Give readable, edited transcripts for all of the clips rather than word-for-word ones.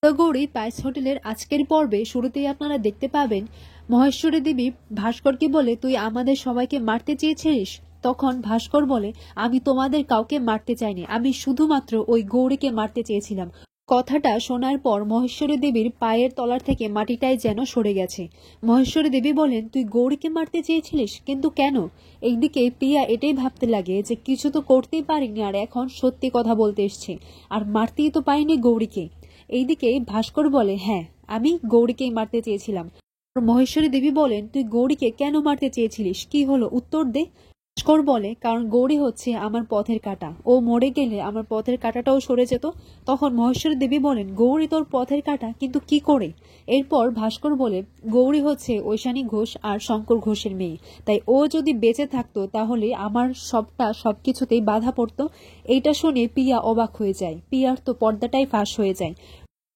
Gauri spice হোটেলের আজকের পর্বে শুরুতেই আপনারা দেখতে পাবেন মহেশ্বরী দেবী ভাস্করকে বলে, তুই আমাদের সবাইকে মারতে চেয়েছিস? তখন ভাস্কর বলে, আমি তোমাদের কাউকে মারতে চাইনি, আমি শুধুমাত্র ওই গৌরীকে মারতে চেয়েছিলাম। কথাটা শোনার পর মহেশ্বরী দেবীর পায়ের তলার থেকে মাটিটাই যেন সরে গেছে। মহেশ্বরী দেবী বলেন, তুই গৌরীকে মারতে চেয়েছিলিস, কিন্তু কেন? এইদিকে পিয়া এটাই ভাবতে লাগে যে কিছু তো করতেই পারিনি, আর এখন সত্যি কথা বলতে এসছে, আর মারতেই তো পারিনি গৌরীকে। এইদিকে ভাস্কর বলে, হ্যাঁ, আমি গৌরীকেই মারতে চেয়েছিলাম। মহেশ্বরী দেবী বলেন, তুই গৌরীকে কেন মারতে চেয়েছিলিস, কি হলো, উত্তর দে। ভাস্কর বলে, কারণ গৌরী হচ্ছে আমার পথের কাঁটা, ও মরে গেলে আমার পথের কাঁটাটাও সরে যেত। তখন মহেশ্বরী দেবী বলেন, গৌরী তোর পথের কাঁটা, কিন্তু কি করে? এরপর ভাস্কর বলে, গৌরী হচ্ছে ঐশানী ঘোষ আর শঙ্কর ঘোষের মেয়ে, তাই ও যদি বেঁচে থাকতো তাহলে আমার সবকিছুতেই বাধা পড়তো। এইটা শুনে পিয়া অবাক হয়ে যায়, পিয়ার তো পর্দাটাই ফাঁস হয়ে যায়।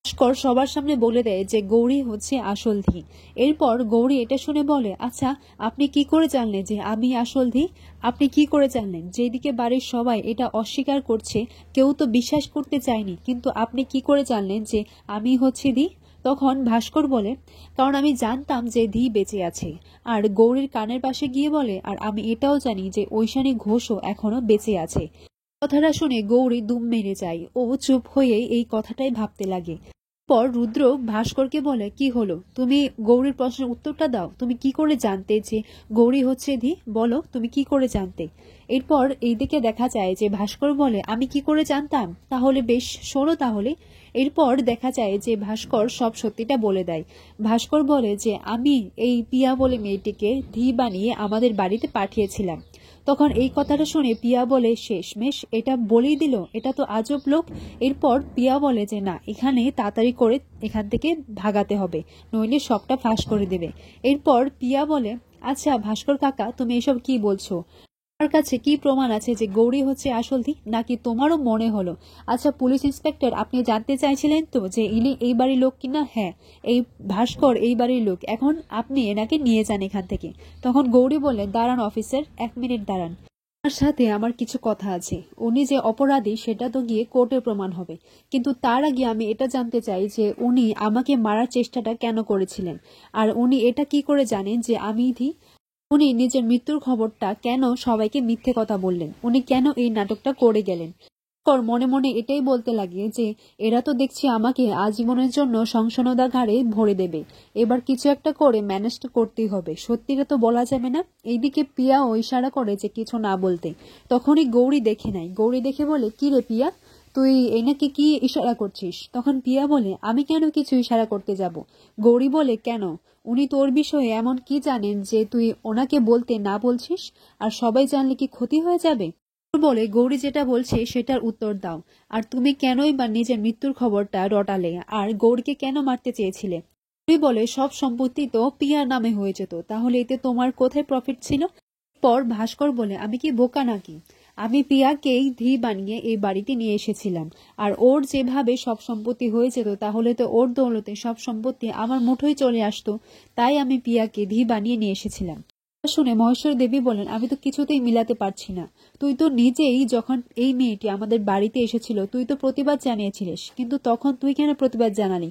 ভাস্কর সবার সামনে বলে দেয় যে গৌরী হচ্ছে আসল ধী। এরপর গৌরী এটা শুনে বলে, আচ্ছা, আপনি কি করে জানলেন যে আমি আসল ধী? আপনি কি করে জানলেন? যেদিকে বাড়ির সবাই এটা অস্বীকার করছে, কেউ তো বিশ্বাস করতে চায়নি, কিন্তু আপনি কি করে জানলেন যে আমি হচ্ছে ধী? তখন ভাস্কর বলে, কারণ আমি জানতাম যে ধী বেঁচে আছে। আর গৌরীর কানের পাশে গিয়ে বলে, আর আমি এটাও জানি যে ঐশানী ঘোষও এখনো বেঁচে আছে। কথাটা শুনে গৌরী দুম মেরে যায়, ও চুপ হয়ে এই কথাটাই ভাবতে লাগে। পর রুদ্র ভাস্করকে বলে, কি হলো, তুমি গৌরীর প্রশ্নের উত্তরটা দাও, তুমি কি করে জানতে যে গৌরী হচ্ছে ধী? বলো, তুমি কি করে জানতে? এরপর এইদিকে দেখা যায় যে ভাস্কর বলে, আমি কি করে জানতাম? তাহলে বেশ, শোনো তাহলে। এরপর দেখা যায় যে ভাস্কর সব সত্যিটা বলে দেয়। ভাস্কর বলে যে আমি এই পিয়া বলে মেয়েটিকে ধী বানিয়ে আমাদের বাড়িতে পাঠিয়েছিলাম। তখন এই কথাটা শুনে পিয়া বলে, শেষমেশ এটা বলেই দিল, এটা তো আজব লোক। এরপর পিয়া বলে যে না, এখানে তাড়াতাড়ি করে এখান থেকে ভাগাতে হবে, নইলে সবটা ফাঁস করে দেবে। এরপর পিয়া বলে, আচ্ছা ভাস্কর কাকা, তুমি এসব কি বলছো? আমার কাছে কি প্রমাণ আছে যে গৌরী হচ্ছে আসল ধী, নাকি তোমারও মনে হলো? আচ্ছা পুলিশ ইন্সপেক্টর, আপনি জানতে চাইছিলেন তো যে ইনি এই বাড়ির লোক কিনা? হ্যাঁ, এই ভাস্কর এই বাড়ির লোক, এখন আপনি এনাকে নিয়ে যান এখান থেকে। তখন গৌরী বলে, দাঁড়ান অফিসার, 1 মিনিট দাঁড়ান, তার সাথে আমার কিছু কথা আছে। উনি যে অপরাধী সেটা তো গিয়ে কোর্টে প্রমাণ হবে, কিন্তু তার আগে আমি এটা জানতে চাই যে উনি আমাকে মারার চেষ্টাটা কেন করেছিলেন, আর উনি এটা কি করে জানেন যে আমি ধী? উনি নিজের মৃত্যুর খবরটা কেন সবাইকে মিথ্যে কথা বললেন? উনি কেন এই নাটকটা করে গেলেন? মনে মনে এটাই বলতে লাগে যে এরা তো দেখছি আমাকে আজীবনের জন্য সংশোধনাগারে ভরে দেবে। এবার কিছু একটা করে ম্যানেজ করতেই হবে, সত্যিটা তো বলা যাবে না। এইদিকে পিয়াও ইশারা করে যে কিছু না বলতে। তখনই গৌরী দেখে নেয়, গৌরী দেখে বলে, কি রে পিয়া, তুই এনাকে কি ইশারা করছিস? তখন পিয়া বলে, আমি কেন কিছু ইশারা করতে যাব? গৌরী বলে, কেন? উনি তোর বিষয়ে এমন কি জানেন যে তুই ওনাকে বলতে না বলছিস? আর সবাই জানলে কি ক্ষতি হয়ে যাবে? বলে, গৌরী যেটা বলছে সেটার উত্তর দাও। আর তুমি কেনই বা নিজের মৃত্যুর খবরটা রটালে, আর গৌরীকে কেন মারতে চেয়েছিলে? গৌরী বলে, সব সম্পত্তি তো পিয়ার নামে হয়ে যেত, তাহলে এতে তোমার কোথায় প্রফিট ছিল? পর ভাস্কর বলে, আমি কি বোকা নাকি? আমি পিয়াকেই ধী বানিয়ে এই বাড়িতে নিয়ে এসেছিলাম, আর ওর যেভাবে সব সম্পত্তি হয়ে যেত তাহলে তো ওর দৌলতে সব সম্পত্তি আমার মুঠোয় চলে আসতো। তাই আমি পিয়াকে ধী বানিয়ে নিয়ে এসেছিলাম। শুনে মহেশ্বরী দেবী বলেন, আমি তো কিছুতেই মিলাতে পারছি না। তুই তো নিজেই যখন এই মেয়েটি আমাদের বাড়িতে এসেছিল তুই তো প্রতিবাদ জানিয়েছিলিস, কিন্তু তখন তুই কেন প্রতিবাদ জানালি?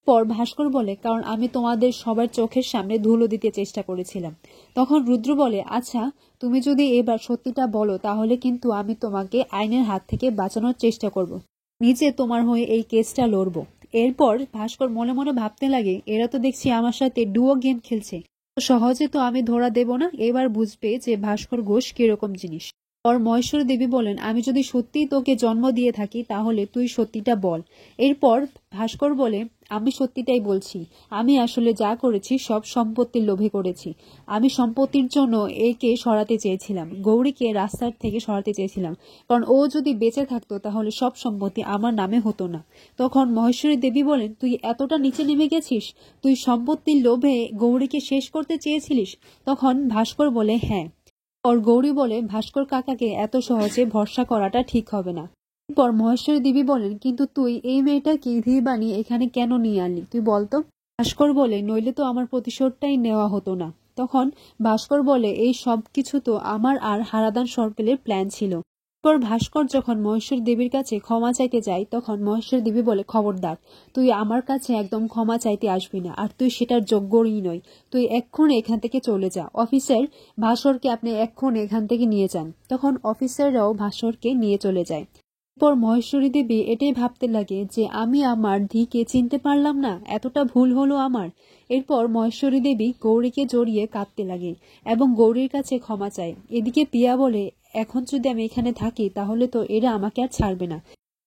পর ভাস্কর বলে, কারণ আমি তোমাদের সবার চোখের সামনে ধুলো দিতে চেষ্টা করেছিলাম। তখন রুদ্র বলে, আচ্ছা, তুমি যদি এবার সত্যিটা বলো তাহলে কিন্তু আমি তোমাকে আইনের হাত থেকে বাঁচানোর চেষ্টা করব, নিজে তোমার হয়ে এই কেসটা লড়বো। এরপর ভাস্কর মনে মনে ভাবতে লাগে, এরা তো দেখছি আমার সাথে ডুও গেম খেলছে, সহজে তো আমি ধরা দেব না, এবার বুঝবে যে ভাস্কর ঘোষ কিরকম জিনিস। পর মহেশ্বরী দেবী বলেন, আমি যদি সত্যিই তোকে জন্ম দিয়ে থাকি তাহলে তুই সত্যিটা বল। এরপর ভাস্কর বলে, আমি সত্যিটাই বলছি, আমি আসলে যা করেছি সব সম্পত্তির লোভে করেছি। আমি সম্পত্তির জন্য একে সরাতে চেয়েছিলাম, গৌরীকে রাস্তার থেকে সরাতে চেয়েছিলাম, কারণ ও যদি বেঁচে থাকতো তাহলে সব সম্পত্তি আমার নামে হতো না। তখন মহেশ্বরী দেবী বলেন, তুই এতটা নিচে নেমে গেছিস, তুই সম্পত্তির লোভে গৌরীকে শেষ করতে চেয়েছিলিস? তখন ভাস্কর বলে, হ্যাঁ। আর গৌরী বলে, ভাস্কর কাকাকে এত সহজে ভরসা করাটা ঠিক হবে না। এরপর মহেশ্বরী দেবী বলেন, কিন্তু তুই এই মেয়েটাকে ধী বানিয়ে এখানে কেন নিয়ে আনলি তুই বলতো? ভাস্কর বলে, নইলে তো আমার প্রতিশোধটাই নেওয়া হতো না। তখন ভাস্কর বলে, এই সব কিছু তো আমার আর হারাদান সর্কেলের প্ল্যান ছিল। পর ভাস্কর যখন মহেশ্বরী দেবীর কাছে ক্ষমা চাইতে যায় তখন মহেশ্বরী দেবী বলে, খবরদার, তুই আমার কাছে একদম ক্ষমা চাইতে আসবি না, আর তুই সেটার যোগ্যই নই। তুই এক্ষুনি এখান থেকে চলে যা। অফিসার, ভাস্করকে আপনি এক্ষুনি এখান থেকে নিয়ে যান। তখন অফিসাররাও ভাস্করকে নিয়ে চলে যায়। এরপর মহেশ্বরী দেবী এটাই ভাবতে লাগে যে আমি আমার ধিকে চিনতে পারলাম না, এতটা ভুল হলো আমার। এরপর মহেশ্বরী দেবী গৌরীকে জড়িয়ে কাঁদতে লাগে এবং গৌরীর কাছে ক্ষমা চায়। এদিকে পিয়া বলে, এখন যদি আমি এখানে থাকি তাহলে তো এরা আমাকে আর ছাড়বে না।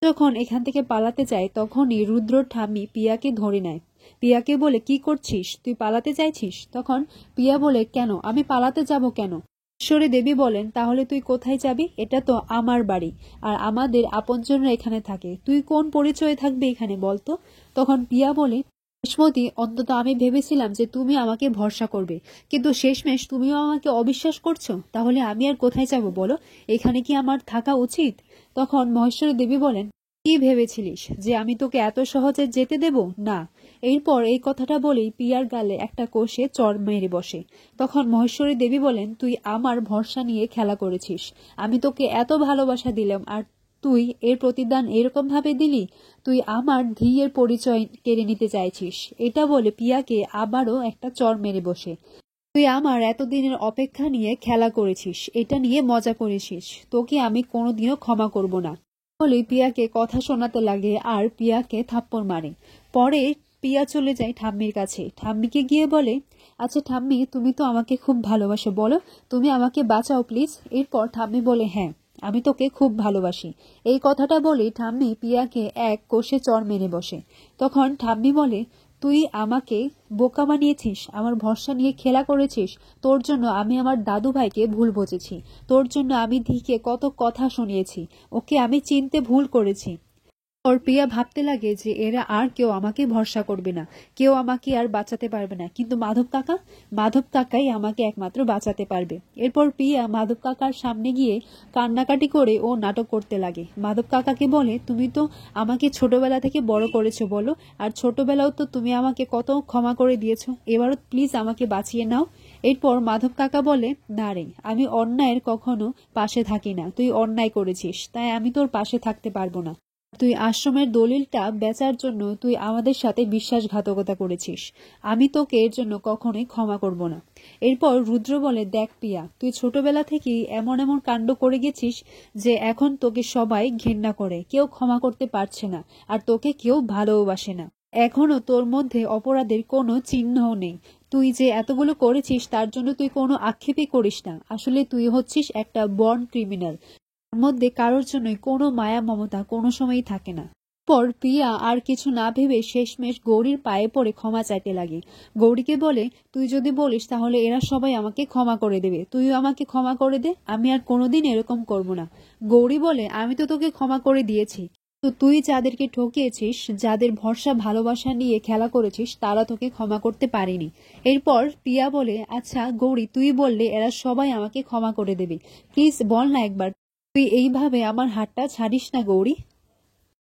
যখন এখান থেকে পালাতে যায় তখনই রুদ্র ঠাম্মি পিয়াকে ধরে নেয়। পিয়াকে বলে, কি করছিস, তুই পালাতে চাইছিস? তখন পিয়া বলে, কেন, আমি পালাতে যাব কেন? ঈশ্বরী দেবী বলেন, তাহলে তুই কোথায় যাবি? এটা তো আমার বাড়ি, আর আমাদের আপনজনরা এখানে থাকে, তুই কোন পরিচয়ে থাকবি এখানে বলতো? তখন পিয়া বলে, শেষমতি, অন্তত আমি ভেবেছিলাম যে তুমি আমাকে ভরসা করবে, কিন্তু শেষমেশ তুমিও আমাকে অবিশ্বাস করছো। তাহলে আমি আর কোথায় যাব বলো? এখানে কি আমার থাকা উচিত? তখন মহেশ্বরী দেবী বলেন, কি ভেবেছিলিস যে আমি তোকে এত সহজে যেতে দেব? না। এরপর এই কথাটা বলেই পিয়ার গালে একটা কষে চড় মেরে বসে। তখন মহেশ্বরী দেবী বলেন, তুই আমার ভরসা নিয়ে খেলা করেছিস, আমি তোকে এত ভালোবাসা দিলাম আর তুই এর প্রতিদান এরকম ভাবে দিলি? তুই আমার ধিয়ের পরিচয় কেড়ে নিতে চাইছিস। এটা বলে পিয়াকে আবারও একটা চড় মেরে বসে। তুই আমার এতদিনের অপেক্ষা নিয়ে খেলা করেছিস, এটা নিয়ে মজা করেছিস, তোকে আমি কোনোদিনও ক্ষমা করব না বলে পিয়াকে কথা শোনাতে লাগে আর পিয়াকে থাপ্পড় মারে। পরে পিয়া চলে যায় ঠাম্মির কাছে। ঠাম্মিকে গিয়ে বলে, আচ্ছা ঠাম্মি, তুমি তো আমাকে খুব ভালোবাসো, বলো তুমি আমাকে বাঁচাও প্লিজ। এরপর ঠাম্মি বলে, হ্যাঁ, আমি তোকে খুব ভালোবাসি। এই কথাটা বলে ঠাম্মি পিয়াকে এক কষে চড় মেরে বসে। তখন ঠাম্মি বলে, তুই আমাকে বোকা বানিয়েছিস, আমার ভরসা নিয়ে খেলা করেছিস, তোর জন্য আমি আমার দাদু ভাইকে ভুল বুঝেছি, তোর জন্য আমি ধিকে কত কথা শুনিয়েছি, ওকে আমি চিনতে ভুল করেছি। ওর পিয়া ভাবতে লাগে যে এরা আর কেউ আমাকে ভরসা করবে না, কেউ আমাকে আর বাঁচাতে পারবে না, কিন্তু মাধব কাকাই আমাকে একমাত্র বাঁচাতে পারবে। এরপর পিয়া মাধব কাকার সামনে গিয়ে কান্নাকাটি করে ও নাটক করতে লাগে। মাধব কাকাকে বলে, তুমি তো আমাকে ছোটবেলা থেকে বড় করেছো বলো, আর ছোটবেলাও তো তুমি আমাকে কত ক্ষমা করে দিয়েছো, এবারও প্লিজ আমাকে বাঁচিয়ে নাও। এরপর মাধব কাকা বলে, না রে, আমি অন্যায়ের কখনো পাশে থাকি না, তুই অন্যায় করেছিস, তাই আমি তোর পাশে থাকতে পারবো না। তুই আশ্রমের দলিলটা বেচার জন্য তুই আমাদের সাথে বিশ্বাসঘাতকতা করেছিস, আমি তোকে এর জন্য কখনোই ক্ষমা করব না। এরপর রুদ্র বলে, দেখ পিয়া, তুই ছোটবেলা থেকেই এমন এমন কাণ্ড করে গেছিস যে এখন তোকে সবাই ঘেন্না করে, কেউ ক্ষমা করতে পারছে না, আর তোকে কেউ ভালোবাসে না। এখনো তোর মধ্যে অপরাধের কোনো চিহ্নও নেই। তুই যে এতগুলো করেছিস তার জন্য তুই কোনো আক্ষেপই করিস না, আসলে তুই হচ্ছিস একটা বর্ন ক্রিমিনাল। মধ্যে কারোর জন্যই কোনো মায়া মমতা কোনো সময়ই থাকে না। পর প্রিয়া আর কিছু না ভেবে শেষমেশ গৌরীর পায়ে পড়ে ক্ষমা চাইতে লাগে। গৌরীকে বলে, তুই যদি বলিস তাহলে এরা সবাই আমাকে ক্ষমা করে দেবে, তুইও আমাকে ক্ষমা করে দে, আমি আর কোনোদিন এরকম করব না। গৌরী বলে, আমি তো তোকে ক্ষমা করে দিয়েছি, তো তুই যাদেরকে ঠকিয়েছিস, যাদের ভরসা ভালোবাসা নিয়ে খেলা করেছিস, তারা তোকে ক্ষমা করতে পারেনি। এরপর প্রিয়া বলে, আচ্ছা গৌরী, তুই বললে এরা সবাই আমাকে ক্ষমা করে দেবে, প্লিজ বল না একবার, তুই এইভাবে আমার হাতটা ছাড়িস না গৌরী।